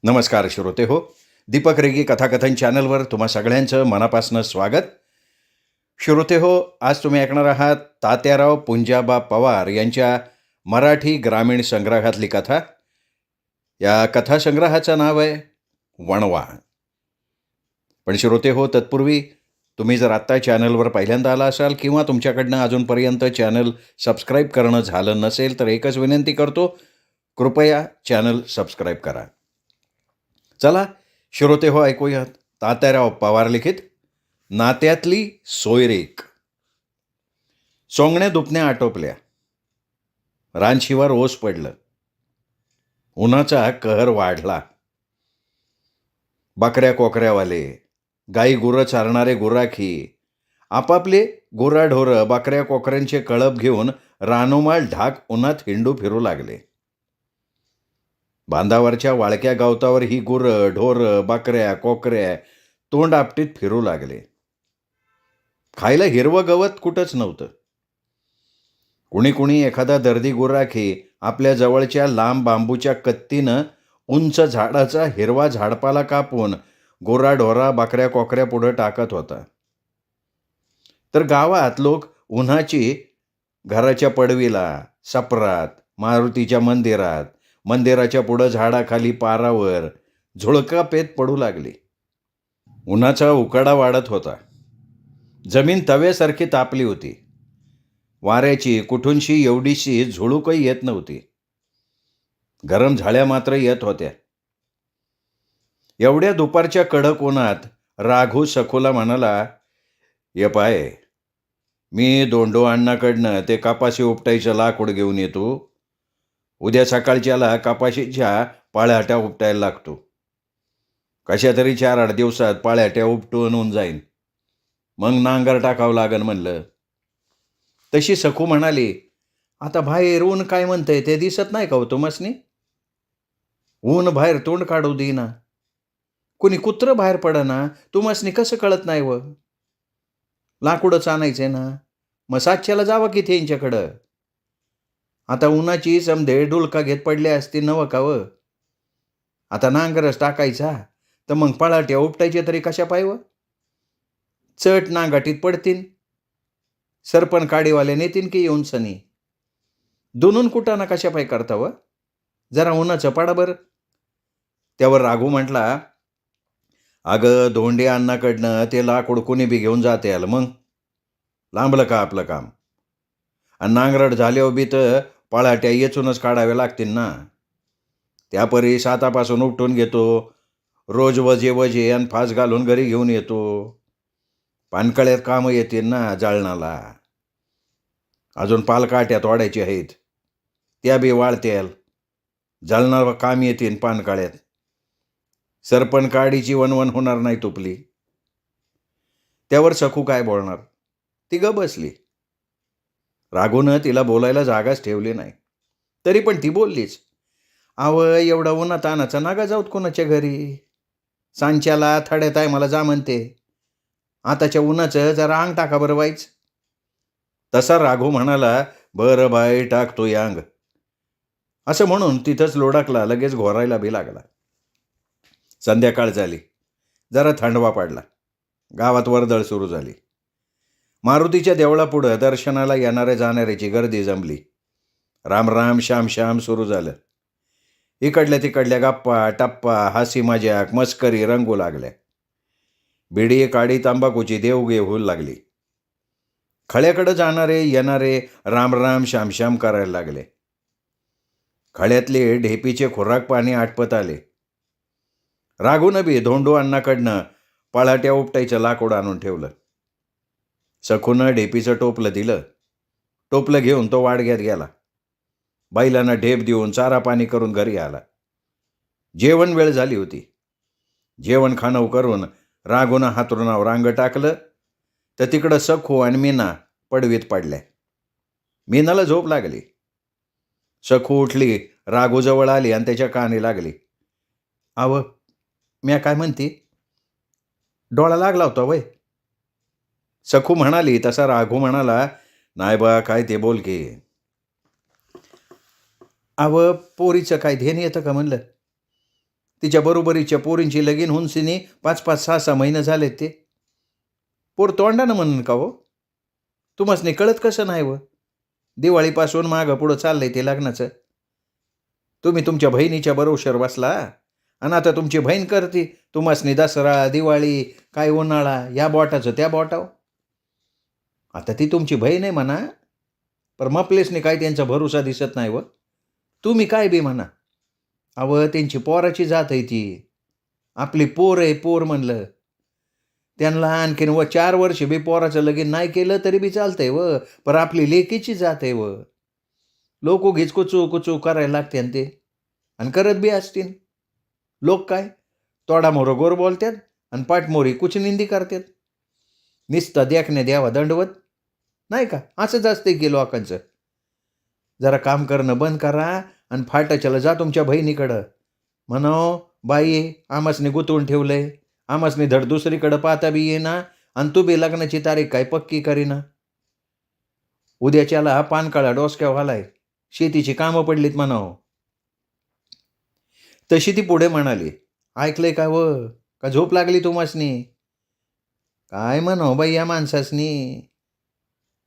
नमस्कार श्रोते हो. दीपक रेगी कथाकथन चॅनलवर तुम्हा सगळ्यांचं मनापासून स्वागत. श्रोते हो, आज तुम्ही ऐकणार आहात तात्याराव पुंजाबा पवार यांच्या मराठी ग्रामीण संग्रहातली कथा. या कथासंग्रहाचं नाव आहे वणवा. पण श्रोते हो, तत्पूर्वी तुम्ही जर आत्ता चॅनलवर पहिल्यांदा आला असाल किंवा तुमच्याकडनं अजूनपर्यंत चॅनल सबस्क्राईब करणं झालं नसेल तर एकच विनंती करतो, कृपया चॅनल सबस्क्राईब करा. चला श्रोते हो, ऐकूयात तात्याराव पवार लिखित नात्यातली सोयरेक. सोंगण्या दुपण्या आटोपल्या. रानशिवार ओस पडलं. उन्हाचा कहर वाढला. बकऱ्या कोकऱ्यावाले, गाई गुरं चारणारे गुराखी आपापले गुराढोरं बकऱ्या कोकऱ्यांचे कळप घेऊन रानोमाळ ढाक उन्हात हिंडू फिरू लागले. बांधावरच्या वाळक्या गवतावर ही गुरं ढोरं बकऱ्या कोकऱ्या तोंड आपटीत फिरू लागले. खायला हिरवं गवत कुठंच नव्हतं. कुणी कुणी एखादा दर्दी गुराखी आपल्या जवळच्या लांब बांबूच्या कत्तीनं उंच झाडाचा हिरवा झाडपाला कापून गुराढोरा बकऱ्या कोकऱ्या पुढं टाकत होता. तर गावात लोक उन्हाची घराच्या पडवीला, सपरात, मारुतीच्या मंदिरात, मंदिराच्या पुढं झाडाखाली पारावर झुळका पेत पडू लागली. उन्हाचा उकाडा वाढत होता. जमीन तव्यासारखी तापली होती. वाऱ्याची कुठूनशी एवढीशी झुळूकही येत नव्हती. गरम झाड्या मात्र येत होत्या. एवढ्या दुपारच्या कडक उन्हात राघू सखूला म्हणाला, "ये पाय, मी दोंडो अण्णाकडनं ते कापाशी उपटायचं लाकूड घेऊन येतो. उद्या सकाळच्याला कपाशीच्या पाळ्याट्या उपटायला लागतो. कशा तरी 4-8 दिवसात पाळ्याट्या उपटून होऊन जाईन. मग नांगर टाकावं लागन म्हणलं." तशी सखू म्हणाली, "आता बाहेर ऊन काय म्हणतंय ते दिसत नाही का हो तुम्हासनी? ऊन बाहेर तोंड काढू देईना. कुणी कुत्रं बाहेर पडना, तुम्हासनी कसं कळत नाही व? लाकूडच आणायचे ना, मग 7च्याला जावा की त्यांच्याकडं. आता उन्हाची समधे डुलका घेत पडले असते नवं का व? आता नांगरच टाकायचा तर मग पळाट्या उपटायचे तरी कशा पाहिवं? चट नांगाटीत पडतीन. सरपण काडीवाले नेतीन की येऊन सनी. दोनून कुटाना कशा पाय करता व? जरा उन्हाचं पाडा बरं." त्यावर राघू म्हटला, "अगं धोंडे अण्णाकडनं ते लाकूड कुणी बी घेऊन जाते आलं, मग लांबलं का आपलं काम? आणि नांगरट झाल्यावर बी तर पळाट्या येचूनच काढाव्या लागतील ना. त्यापरी सातापासून उपटून घेतो, रोज वजे वजे आणि फास घालून घरी घेऊन येतो. पानकळ्यात कामं येतील ना जाळणाला. अजून पालकाट्या तोडायची आहेत, त्या बी वाळत्याल. जळणाला काम येतील पानकाळ्यात. सरपण काडीची वणवण होणार नाही तुपली." त्यावर सखू काय बोलणार? ती गप बसली. राघूनं तिला बोलायला जागाच ठेवली नाही. तरी पण ती बोललीच, "अव एवढा उन्हातानाचा नागा जाऊत कोणाच्या घरी. सांच्याला थड्यात आहे मला जा म्हणते. आताच्या उन्हाचं जरा अंग टाका बरं वाईच." तसा राघू म्हणाला, "बरं बाई टाकतो अंग." असं म्हणून तिथंच लोडाकला, लगेच घोरायला बी लागला. संध्याकाळ झाली. जरा थंडवा पडला. गावात वर्दळ सुरू झाली. मारुतीच्या देवळापुढं दर्शनाला येणाऱ्या जाणाऱ्याची गर्दी जमली. राम राम श्याम श्याम सुरू झालं. इकडल्या तिकडल्या गप्पा टप्पा हासी मजाक मस्करी रंगू लागल्या. बिडी काडी तंबाखूची देवघे होऊ लागली. खळ्याकडं जाणारे येणारे राम राम श्याम श्याम करायला लागले. खळ्यातले ढेपीचे खुराक पाणी आटपत आले. राघूनं बी धोंडू अण्णाकडनं पळाट्या उपटायचं लाकूड आणून ठेवलं. सखूनं ढेपीचं टोपलं दिलं. टोपलं घेऊन तो वाडग्यात गेला. बैलांना ढेप देऊन चारा पाणी करून घरी आला. जेवण वेळ झाली होती. जेवण खाणं करून राघूनं हातरुणावर अंग टाकलं तर तिकडं सखू आणि मीना पडवीत पडल्या. मीनाला झोप लागली. सखू उठली, राघूजवळ आली आणि त्याच्या कानी लागली. "अव, म्या काय म्हणते? डोळा लागला होता वय?" सखू म्हणाली. तसा राघू म्हणाला, "नाही बा, काय ते बोल की." "अव, पोरीचं काय ध्येन येतं का म्हणलं? तिच्या बरोबरीच्या पोरींची लगीन होऊन सिनी 5-5, 6-6 महिने झालेत ते. पोर तोंडानं म्हणून का हो? तुम्हासनी कळत कसं नाही व? दिवाळीपासून मागं पुढं चाललंय ते लग्नाचं. तुम्ही तुमच्या बहिणीच्या भरोश्यावर बसला आणि आता तुमची बहीण करते तुम्हासनी दसरा, दिवाळी, काय उन्हाळा, या बोटाचं त्या बोटाव. आता ती तुमची बहीण आहे म्हणा, पण मपलेसने काय त्यांचा भरोसा दिसत नाही व. तुम्ही काय बी म्हणा, अव त्यांची पोराची जात आहे ती. आपली पोर आहे पोर म्हणलं. त्यांना आणखीन 4 वर्ष बी पोराचं लगीन नाही केलं तरी बी चालतंय व, पण आपली लेकीची जात आहे व. लोक उगीच कुचू कुचू करायला लागते आणि ते, आणि करत बी असतील. लोक काय तोडामोरं गोर बोलतात आणि पाठमोरी कुचनिंदी करतात. नुसतं देखणे द्यावा दंडवत नाही का, असंच असते की लोकांचं. जरा काम करणं बंद करा आणि फाटाच्याला जा तुमच्या बहिणीकडं. म्हणाव बाई आमासने गुंतवून ठेवलंय, आमासने धड दुसरीकडं पाहता बी येईना आणि तू बी लग्नाची तारीख काय पक्की करीना. उद्याच्याला पानकाळा डोसक्यावर आलाय, शेतीची कामं पडलीत म्हणाव. तशी ती पुढे म्हणाली, ऐकलंय का व, का झोप लागली तुम्हासनी? काय म्हणाव बाई या माणसासनी.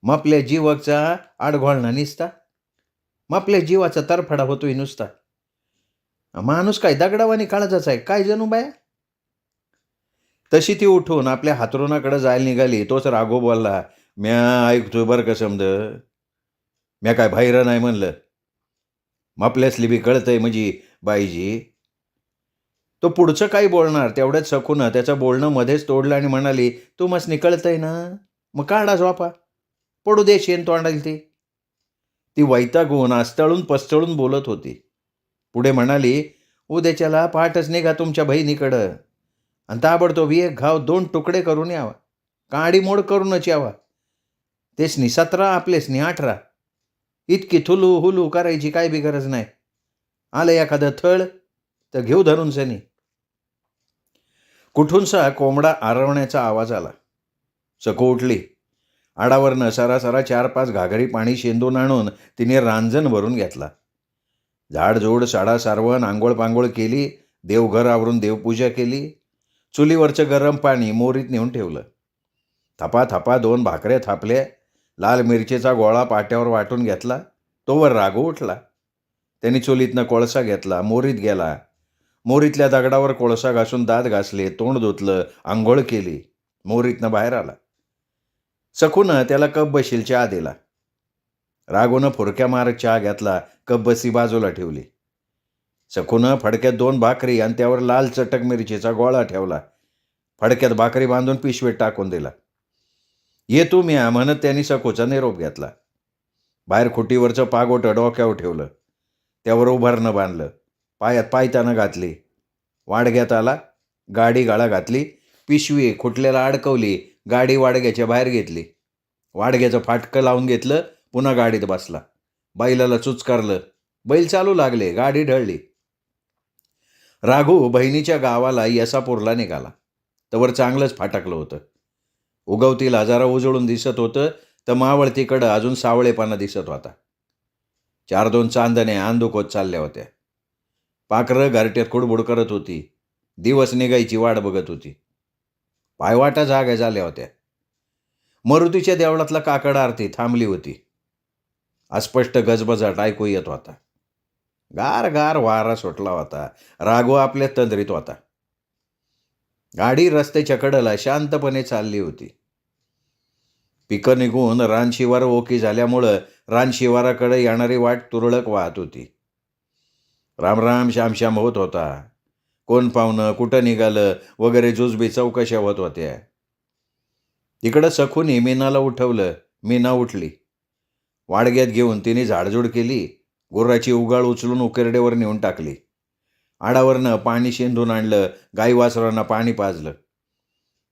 मपल्या जीवाचा आडघोळणा निसता, मपल्या जीवाचा तरफडा होतोय नुसता. माणूस काय दगडावानी काळजाचा आहे काय जणू बाया. तशी ती उठून आपल्या हातरुणाकडे जायला निघाली. तोच राघव बोलला, म्या ऐकतोय बरं का समज, म्या काय बाहेर नाही म्हणलं. मपल्यासली बी कळतंय म्हणजे बाईजी. तो पुढचं काही बोलणार तेवढ्यात सखून त्याचं बोलणं मध्येच तोडलं आणि म्हणाली, तू मसनी कळतंय ना, मग काढा झोपा, पडू दे शेण तोंडाल ते. ती वैतागून आस्तळून पस्तळून बोलत होती. पुढे म्हणाली, उद्याच्याला पहाटच निघा तुमच्या बहिणीकडं आणि ताबडतोब एक घाव 2 तुकडे करून यावा, काडी मोड करूनच यावा. तेसनी 17 आपलेसनी 18. इतकी थुलू हुलू करायची काय बी गरज नाही. आलं एखादं थळ तर घेऊ धरून सनी. कुठूनसा कोंबडा आरवण्याचा आवाज आला. सकू उठली. आडावरनं सरासरा 4-5 घागरी पाणी शेंदून आणून तिने रांजण भरून घेतला. झाडझूड साडा सारवण आंघोळ पांघोळ केली. देवघर आवरून देवपूजा केली. चुलीवरचं गरम पाणी मोरीत नेऊन ठेवलं. थपा थपा 2 भाकऱ्या थापल्या. लाल मिरचीचा गोळा पाट्यावर वाटून घेतला. तोवर राघव उठला. त्यांनी चुलीतनं कोळसा घेतला. मोरीत गेला. मोरीतल्या दगडावर कोळसा घासून दात घासले, तोंड धुतलं, आंघोळ केली. मोरीतनं बाहेर आला. सखूनं त्याला कप बशील चहा दिला. राघवनं फुरक्या मारत चहा घेतला. कप बसी बाजूला ठेवली. सखूनं फडक्यात 2 भाकरी आणि त्यावर लाल चटक मिरचीचा गोळा ठेवला. फडक्यात भाकरी बांधून पिशवीत टाकून दिला. ये तू म्या म्हणत त्यांनी सखूचा निरोप घेतला. बाहेर खुटीवरचं पागोटं डोक्यावर ठेवलं. त्यावर उभारणं बांधलं. पायात पायतानं घातली. वाडग्यात आला. गाडी गाळा घातली. पिशवी खुटल्याला अडकवली. गाडी वाडग्याच्या बाहेर घेतली. वाडग्याचं फाटकं लावून घेतलं. पुन्हा गाडीत बसला. बैलाला चुचकारलं. बैल चालू लागले. गाडी ढळली. राघू बहिणीच्या गावाला यसापूरला निघाला. तवर चांगलंच फाटकलं होतं. उगवतीला जरा उजळून दिसत होतं तर मावळतीकडं अजून सावळेपणा दिसत होता. 4-2 चांदण्या अंधुक होत चालल्या होत्या. पाखरं गारट्यात कुडबुड करत होती. दिवस निघायची वाट बघत होती. पायवाटा जाग्या झाल्या होत्या. मारुतीच्या देवळातला काकड आरती थांबली होती. अस्पष्ट गजबजाट ऐकू येत होता. गार गार वारा सुटला होता. राघव आपल्या तंद्रीत होता. गाडी रस्त्याच्या कडेला शांतपणे चालली होती. पिकं निघून रानशिवार ओकी झाल्यामुळं रानशिवाराकडे येणारी वाट तुरळक वाहत होती. रामराम श्यामश्याम होत होता. कोण पाहुणं, कुठं निघालं वगैरे जुजबी चौकशा होत होत्या. तिकडं सखूने मीनाला उठवलं. मीना उठली. वाडग्यात घेऊन तिने झाडझूड केली. गुर्राची उगाळ उचलून उकिरड्यावर नेऊन टाकली. आडावरनं पाणी शेंदून आणलं. गाई वासरांना पाणी पाजलं.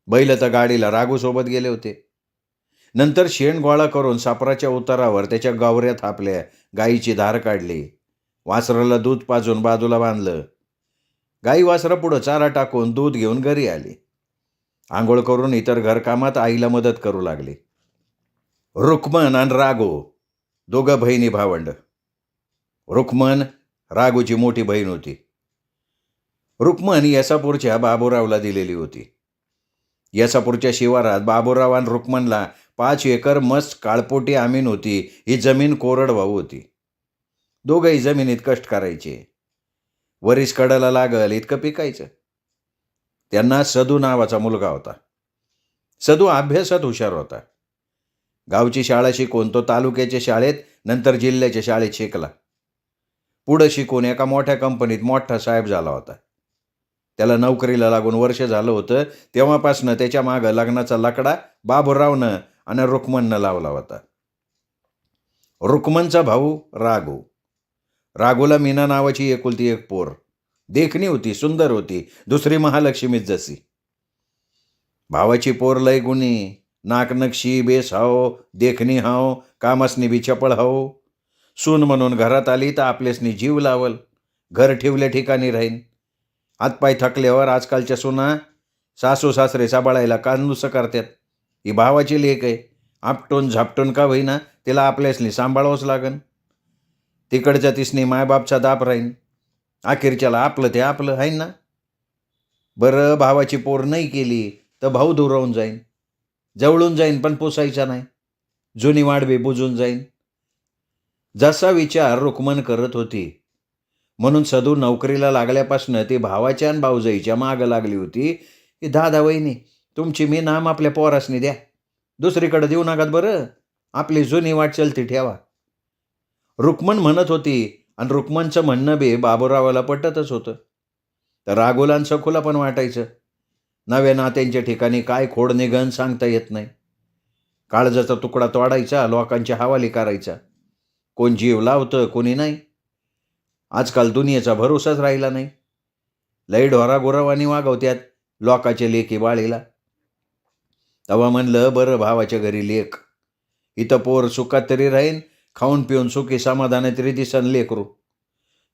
बैल तर गाडीला राघूसोबत गेले होते. नंतर शेण गोळा करून सापराच्या उतारावर त्याच्या गावऱ्या थापल्या. गाईची धार काढली. वासराला दूध पाजून बाजूला बांधलं. गाई वासरा पुढं चारा टाकून दूध घेऊन घरी आली. आंघोळ करून इतर घरकामात आईला मदत करू लागली. रुक्मन आणि राघू दोघं बहिणी भावंड. रुक्मन राघूची मोठी बहीण होती. रुक्मण यसापूरच्या बाबूरावला दिलेली होती. यसापूरच्या शिवारात बाबूराव आणि रुक्मणला 5 एकर मस्त काळपोटी आमीन होती. ही जमीन कोरडवाहू होती. दोघंही जमिनीत कष्ट करायचे. वरीस कडाला लागल इतकं पिकायचं. त्यांना सदू नावाचा मुलगा होता. सदू अभ्यासात हुशार होता. गावची शाळा शिकून तो तालुक्याच्या शाळेत, नंतर जिल्ह्याच्या शाळेत शिकला. पुढं शिकून एका मोठ्या कंपनीत मोठा साहेब झाला होता. त्याला नोकरीला लागून वर्ष झालं होतं. तेव्हापासनं त्याच्या मागं लग्नाचा लकडा बाबूरावनं आणि रुक्मणनं लावला होता. रुक्मणचा भाऊ राघू. राघूला मीना नावाची एकुलती एक पोर. देखणी होती, सुंदर होती, दुसरी महालक्ष्मीच जशी. भावाची पोर लय गुणी, नाकनक्षी, बेस हाव, देखणी हाव, कामसनी बी चपळ हाव. सून म्हणून घरात आली तर आपलेसनी जीव लावल, घर ठेवल्या ठिकाणी राहीन. हातपाय थकल्यावर आजकालच्या सुना सासू सासरे सांभाळायला कानूस करतात. ही भावाची लेक आहे, आपटून झापटून का होईना तिला आपल्यासनी सांभाळावंच लागन. तिकडच्या तिसनी मायबापचा दाब राहीन, अखेरच्याला आपलं ते आपलं आहे ना. बरं, भावाची पोर नाही केली तर भाऊ दुरावून जाईन, जवळून जाईन, पण पोसायचा नाही. जुनी वाढबी बुजून जाईन. जसा विचार रुक्मण करत होती. म्हणून सदू नोकरीला लागल्यापासून ती भावाच्या आणि भाऊजाईच्या मागं लागली होती की दादा वहिनी तुमची मी नाम आपल्या पोरासनी द्या, दुसरीकडे देऊ नकात बरं, आपली जुनी वाट चलती ठेवा. रुक्मण म्हणत होती आणि रुक्मणचं म्हणणं बी बाबूरावाला पटतच होतं. तर राघूला आणि सखूला पण वाटायचं नव्या नात्यांच्या ठिकाणी काय खोड निघन सांगता येत नाही. काळजाचा तुकडा तोडायचा, लोकांच्या हवाली करायचा. कोण जीव लावतं, कोणी नाही. आजकाल दुनियेचा भरोसाच राहिला नाही. लई ढोरा गुरावानी वागवत्यात लोकाच्या लेकी बाळीला. तेव्हा म्हणलं बरं, भावाच्या घरी लेक, इथं पोर सुखात तरी राहीन, खाऊन पिऊन सुखी समाधाने तरी दिसन लेकरू.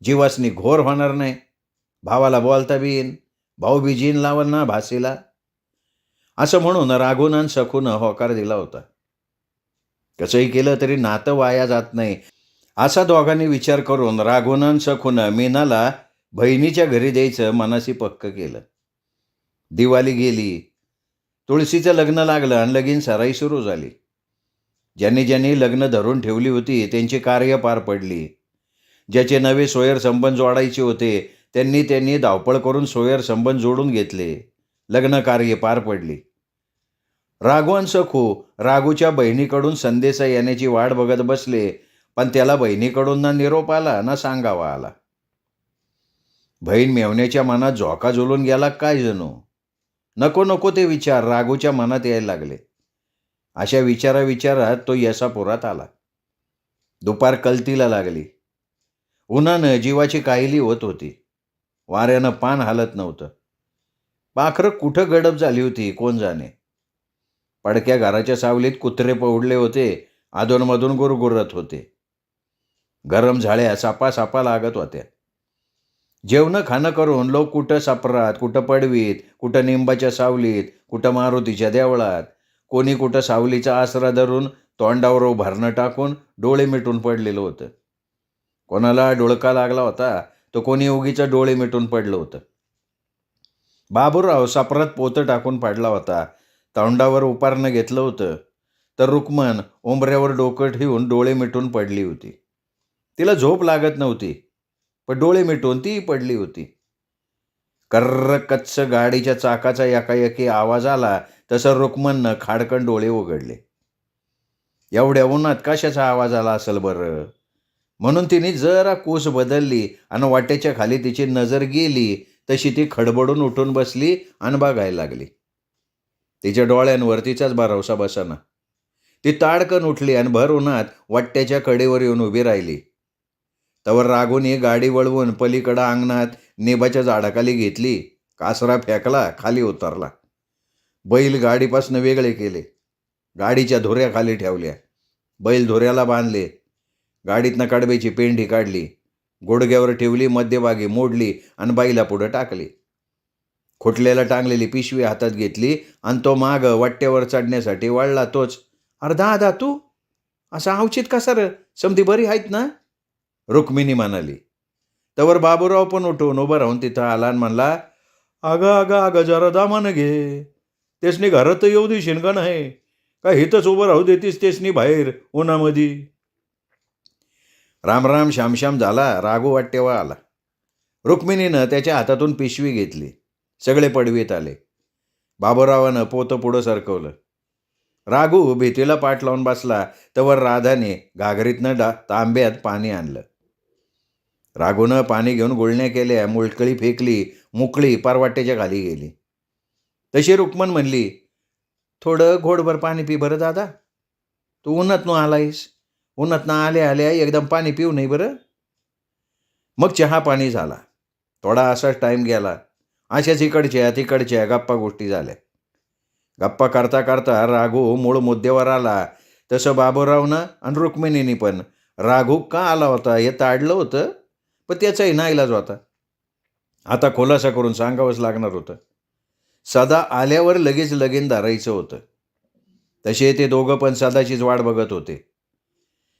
जीवासनी घोर होणार नाही. भावाला बोलता बी येईन, भाऊ बी जीन लावल ना भासीला. असं म्हणून राघून आणि सखूनं होकार दिला होता. कसंही केलं तरी नातं वाया जात नाही असा दोघांनी विचार करून राघून आणि सखूनं मीनाला बहिणीच्या घरी द्यायचं मनाशी पक्क केलं. दिवाळी गेली, तुळशीचं लग्न लागलं आणि लगीन सराई सुरू झाली. ज्यांनी ज्यांनी लग्न धरून ठेवली होती त्यांची कार्य पार पडली. ज्याचे नवे सोयर संबंध जोडायचे होते त्यांनी धावपळ करून सोयर संबंध जोडून घेतले. लग्न कार्य पार पडली. राघू आणि सखू राघूच्या बहिणीकडून संदेश येण्याची वाट बघत बसले, पण त्याला बहिणीकडून ना निरोप आला ना सांगावा आला. बहीण मेवण्याच्या मनात झोका झुलून गेला काय जणू. नको नको ते विचार राघूच्या मनात यायला लागले. अशा विचारात तो यसापुरात आला. दुपार कलतीला लागली. उन्हानं जीवाची काहिली होत होती. वाऱ्यानं पान हालत नव्हतं. पाखरं कुठं गडप झाली होती कोण जाणे. पडक्या घराच्या सावलीत कुत्रे पौडले होते, अधूनमधून गुरगुरत होते. गरम झाड्या सापा लागत होत्या. जेवणं खाणं करून लोक कुठं सापरात, कुठं पडवीत, कुठं निंबाच्या सावलीत, कुठं मारुतीच्या देवळात, कोणी कुठं सावलीचा आसरा धरून तोंडावर भरणं टाकून डोळे मिटून पडलेलं होतं. कोणाला डोळका लागला होता तर कोणी उगीचं डोळे मिटून पडलं होतं. बाबूराव सापरात पोतं टाकून पडला होता. तोंडावर उपारणं घेतलं होतं. तर रुक्मण उंबऱ्यावर डोकं ठेवून डोळे मिटून पडली होती. तिला झोप लागत नव्हती, पण डोळे मिटून ती पडली होती. कर्र कच्च गाडीच्या चाकाचा एकाएकी आवाज आला तसं रुक्मणनं खाडकन डोळे उघडले. एवढ्या उन्हात कशाचा आवाज आला असेल बरं. म्हणून तिने जरा कोस बदलली आणि वाटेच्या खाली तिची नजर गेली तशी ती खडबडून उठून बसली आणि बघायला लागली. तिच्या डोळ्यांवर तिचाच भरवसा बसना. ती ताडकन उठली आणि भर उन्हात वाट्याच्या कडेवर येऊन उभी राहिली. तवर राघूने गाडी वळवून पलीकडं अंगणात निंबाच्या झाडाखाली घेतली. कासरा फेकला, खाली उतरला. बैल गाडीपासून वेगळे केले. गाडीच्या धुऱ्याखाली ठेवल्या. बैल धुऱ्याला बांधले. गाडीतनं कडब्याची पेंढी काढली, गुडघ्यावर ठेवली, मध्यभागी मोडली आणि बाईला पुढं टाकली. खोटल्याला टांगलेली पिशवी हातात घेतली आणि तो माग वाट्यावर चढण्यासाठी वळला. तोच, अरे दादा तू असा अवचित का सर, समधी बरी आहेत ना, रुक्मिणी म्हणाली. तवर बाबूराव पण उठून उभं राहून तिथं आला आणि म्हणला, अगं अगं अगं जरा दामानं घे. तेसनी घरात तर येऊ देशील का नाही? का इथंच उभं राहू देतीस तेसनी बाहेर उन्हामध्ये? रामराम श्यामश्याम झाला. राघू वाटेवा आला. रुक्मिणीनं त्याच्या हातातून पिशवी घेतली. सगळे पडवीत आले. बाबूरावानं पोतं पुढं सरकवलं. राघू भीतीला पाठ लावून बसला तवर राधाने घागरीतनं तांब्यात पाणी आणलं. राघूनं पाणी घेऊन गुळण्या केल्या, मुळकळी फेकली, मुकळी पारवाट्याच्या खाली गेली. तशी रुक्मण म्हणली, थोडं घोडभर पाणी पी बरं दादा. तू उन्हातनं आलायस. उन्हातनं आल्या आल्या एकदम पाणी पिऊ नाही बरं. मग चहा पाणी झाला. थोडा असाच टाईम गेला. अशाच इकडच्या तिकडच्या गप्पा गोष्टी झाल्या. गप्पा करता करता राघू मूळ मुद्द्यावर आला. तसं बाबूरावनं आणि रुक्मिणीनी पण राघू का आला होता हे ताडलं होतं, पण त्याचाही नाईलाज होता. आता खुलासा करून सांगावंच लागणार होतं. सदा आल्यावर लगेच लगीन धरायचं होतं. तसे ते दोघं पण सदाचीच वाट बघत होते.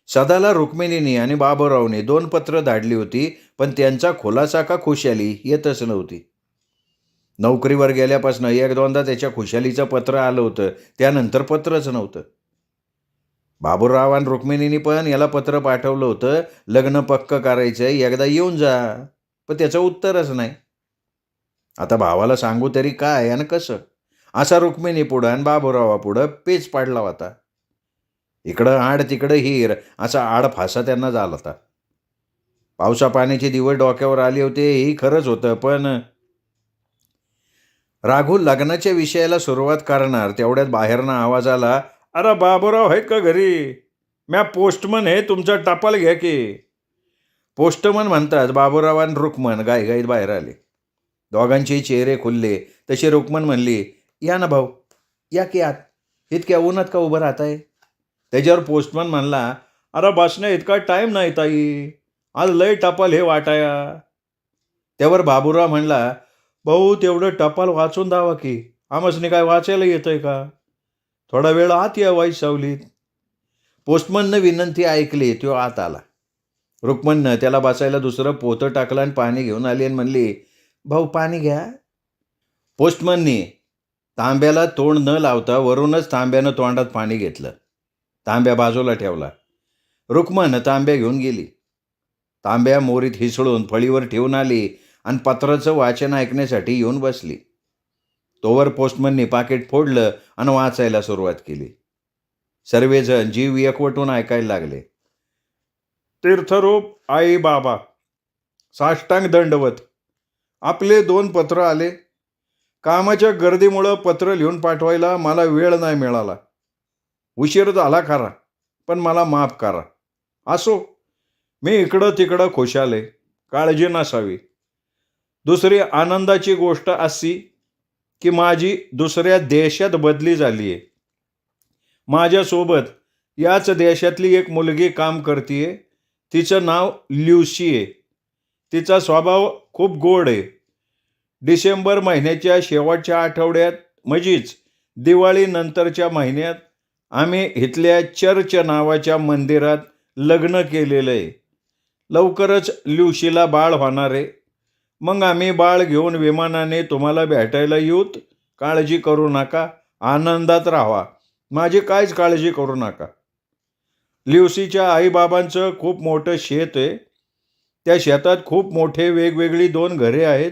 सदाला रुक्मिणीनी आणि बाबूरावने 2 पत्र धाडली होती, पण त्यांचा खुलासा का खुशाली येतच नव्हती. नोकरीवर गेल्यापासून 1-2दा त्याच्या खुशालीचं पत्र आलं होतं, त्यानंतर पत्रच नव्हतं. बाबूराव आणि रुक्मिणीनी पण याला पत्र पाठवलं होतं, लग्न पक्क करायचं, एकदा येऊन जा, पण त्याचं उत्तरच नाही. आता भावाला सांगू तरी काय आणि कसं, असा रुक्मिणी पुढं आणि बाबूरावापुढं पेच पाडला होता. इकडं आड तिकडं हिर असा आड फासा त्यांना झाला होता. पावसा पाण्याचे दिवस डोक्यावर आले होते, ही खरंच होतं. पण राघू लग्नाच्या विषयाला सुरुवात करणार तेवढ्यात बाहेरनं आवाज आला, अरे बाबूराव आहेत का घरी? म्या पोस्टमन आहे, तुमचा टपाल घ्या की. पोस्टमन म्हणताच बाबूराव आणि रुक्मण गाईगाईत बाहेर आले. दोघांचे चेहरे खुलले. तशी रुक्मण म्हणली, या ना भाऊ, या की आत. इतक्या उन्हात का उभं राहताय? त्याच्यावर पोस्टमन म्हणला, अरे बसण्या इतका टाईम नाही ताई, आज लय टपाल हे वाटाया. त्यावर बाबूराव म्हणला, भाऊ तेवढं टपाल वाचून द्यावा की, आमसने काय वाचायला येतंय का? थोडा वेळ आत या वाईट सावलीत. पोस्टमननं विनंती ऐकली, तो आत आला. रुक्मणनं त्याला बसायला दुसरं पोतं टाकलं आणि पाणी घेऊन आली आणि म्हणली, भाऊ पाणी घ्या. पोस्टमननी तांब्याला तोंड न लावता वरूनच तांब्यानं तोंडात पाणी घेतलं. तांब्या बाजूला ठेवला. रुक्मण तांब्या घेऊन गेली. तांब्या मोरीत हिसळून फळीवर ठेवून आली आणि पत्राचं वाचन ऐकण्यासाठी येऊन बसली. तोवर पोस्टमननी पाकिट फोडलं आणि वाचायला सुरुवात केली. सर्वजण जीव एकवटून ऐकायला लागले. तीर्थरूप आई बाबा, साष्टांग दंडवत. आपले 2 पत्र आले. कामाच्या गर्दीमुळं पत्र लिहून पाठवायला मला वेळ नाही मिळाला. उशीर झाला खरा, पण मला माफ करा. असो, मी इकडं तिकडं खुशाले, काळजी नसावी. दुसरी आनंदाची गोष्ट अशी की माझी दुसऱ्या देशात बदली झाली आहे. माझ्यासोबत याच देशातली एक मुलगी काम करते. तिचं नाव ल्युसी आहे. तिचा स्वभाव खूप गोड आहे. डिसेंबर महिन्याच्या शेवटच्या आठवड्यात म्हणजेच दिवाळीनंतरच्या महिन्यात आम्ही इथल्या चर्च नावाच्या मंदिरात लग्न केलेलं आहे. लवकरच ल्युसीला बाळ होणार आहे. मग आम्ही बाळ घेऊन विमानाने तुम्हाला भेटायला येऊत. काळजी करू नका, आनंदात राहा. माझी काहीच काळजी करू नका. ल्युसीच्या आईबाबांचं खूप मोठं शेत आहे. त्या शेतात खूप मोठे वेगवेगळी 2 घरे आहेत.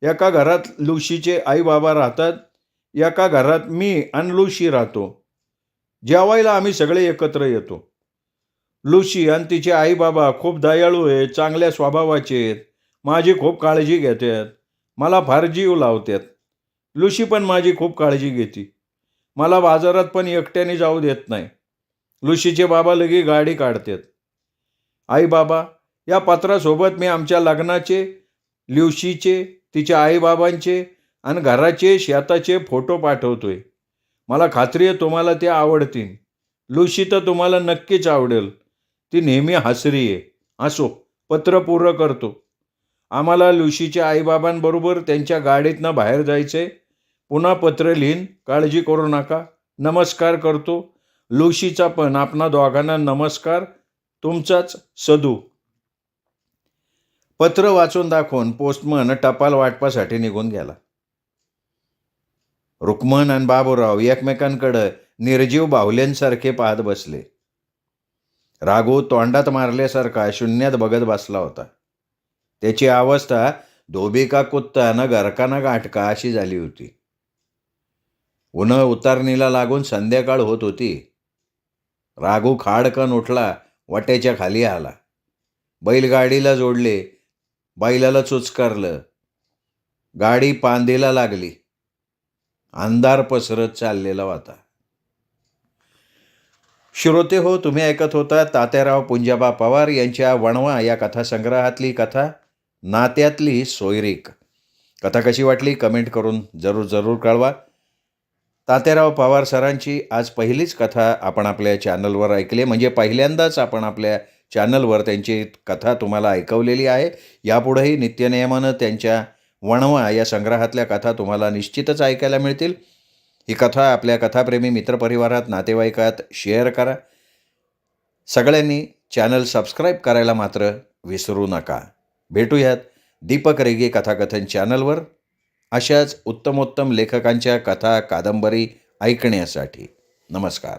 एका घरात लुसीचे आईबाबा राहतात, एका घरात मी आणि लुसी राहतो. जेवायला आम्ही सगळे एकत्र येतो. लुसी आणि तिचे आईबाबा खूप दयाळू आहेत, चांगल्या स्वभावाचे आहेत. माझी खूप काळजी घेतात, मला फार जीव लावतात. लुसी पण माझी खूप काळजी घेते. मला बाजारात पण एकट्याने जाऊ देत नाही. लुसीचे बाबा लगे गाडी काढतात. आई बाबा, या पत्रासोबत मी आमच्या लग्नाचे, ल्युसीचे, तिच्या आईबाबांचे आणि घराचे शेताचे फोटो पाठवतोय. मला खात्री आहे तुम्हाला ते आवडतील. लुसी तर तुम्हाला नक्कीच आवडेल. ती नेहमी हसरी आहे. असो, पत्र पूर्ण करतो. आम्हाला लुसीच्या आईबाबांबरोबर त्यांच्या गाडीतनं बाहेर जायचंय. पुन्हा पत्र लिहीन, काळजी करू नका. नमस्कार करतो. लुसीचा पण आपणा दोघांना नमस्कार. तुमचाच सदू. पत्र वाचून दाखवून पोस्टमन टपाल वाटपासाठी निघून गेला. रुक्मन आणि बाबूराव एकमेकांकडे निर्जीव बाहुल्यांसारखे पाहत बसले. राघू तोंडात मारल्यासारखा शून्यात बघत बसला होता. त्याची अवस्था धोबी का कुत्ता न घरका न गाठका अशी झाली होती. उन्ह उतारणीला लागून संध्याकाळ होत होती. राघू खाडकन उठला, वाट्याच्या खाली आला. बैलगाडीला जोडले, बैलाला चुचकारलं. गाडी पांदेला लागली. अंधार पसरत चाललेला होता. श्रोते हो, तुम्ही ऐकत होता तात्याराव पुंजाबा पवार यांच्या वणवा या कथासंग्रहातली कथा नात्यातली सोयरीक. कथा कशी वाटली कमेंट करून जरूर कळवा. तात्याराव पवार सरांची आज पहिलीच कथा आपण आपल्या चॅनलवर ऐकली, म्हणजे पहिल्यांदाच आपण आपल्या चॅनलवर त्यांची कथा तुम्हाला ऐकवलेली आहे. यापुढेही नित्यनियमानं त्यांच्या वणवा या संग्रहातल्या कथा तुम्हाला निश्चितच ऐकायला मिळतील. ही कथा आपल्या कथाप्रेमी मित्रपरिवारात, नातेवाईकात शेअर करा. सगळ्यांनी चॅनल सबस्क्राईब करायला मात्र विसरू नका. भेटूयात दीपक रेगे कथाकथन चॅनलवर अशाच उत्तमोत्तम लेखकांच्या कथा कादंबरी ऐकण्यासाठी. नमस्कार.